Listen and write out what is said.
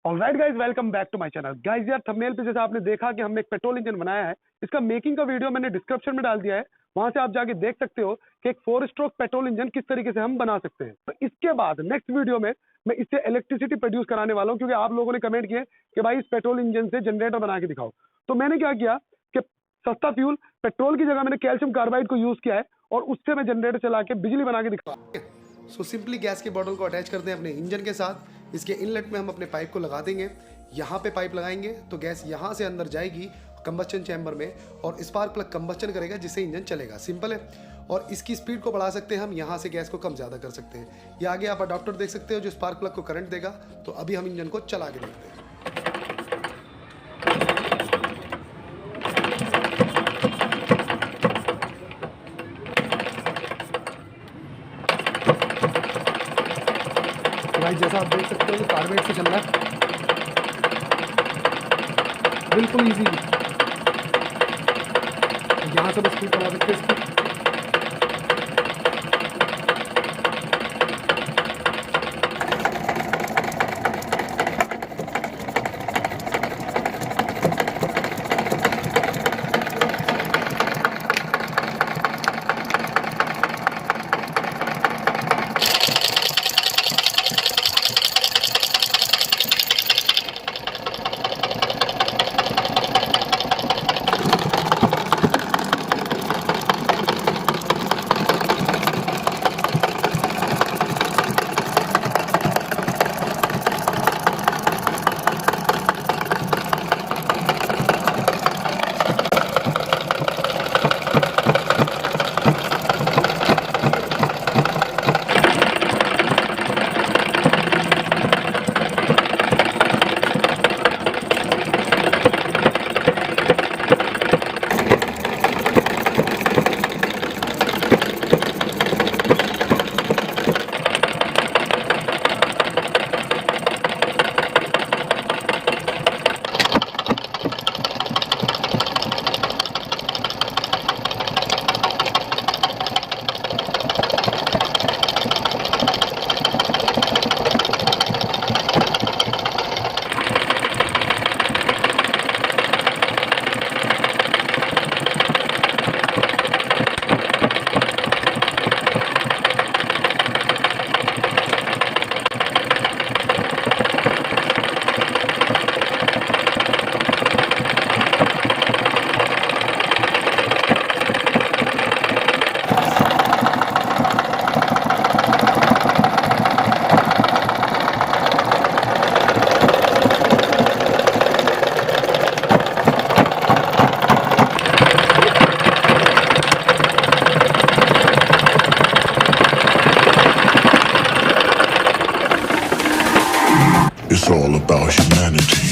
Alright guys, welcome back to my channel. Guys यार, thumbnail पे जैसे आपने देखा कि हमने एक पेट्रोल इंजन बनाया है। इसका मेकिंग का वीडियो मैंने डिस्क्रिप्शन में डाल दिया है, वहां से आप जाके देख सकते हो कि एक 4 स्ट्रोक पेट्रोल इंजन किस तरीके से हम बना सकते हैं। तो इसके बाद नेक्स्ट वीडियो में मैं इससे इलेक्ट्रिसिटी प्रोड्यूस कराने वाला हूँ, क्योंकि आप लोगों ने कमेंट किए कि भाई इस पेट्रोल इंजन से जनरेटर बना के दिखाओ। तो मैंने क्या किया कि सस्ता फ्यूल पेट्रोल की जगह मैंने कैल्शियम कार्बाइड को यूज किया है और उससे मैं जनरेटर चला के बिजली बना के दिखा। सो सिंपली गैस के बॉटल को अटैच करते हैं अपने इंजन के साथ। इसके इनलेट में हम अपने पाइप को लगा देंगे। यहाँ पे पाइप लगाएंगे तो गैस यहाँ से अंदर जाएगी कंबस्चन चैम्बर में और स्पार्क प्लग कंबस्चन करेगा, जिससे इंजन चलेगा। सिंपल है। और इसकी स्पीड को बढ़ा सकते हैं हम, यहाँ से गैस को कम ज़्यादा कर सकते हैं। ये आगे आप अडॉप्टर देख सकते हो जो स्पार्क प्लग को करंट देगा। तो अभी हम इंजन को चला के देखते हैं। भाई जैसा आप देख सकते हो कि कार्बाइड से चल रहा है, बिल्कुल इजी। यहाँ से बस स्पीड बढ़ा सकते हैं इसकी। It's all about humanity.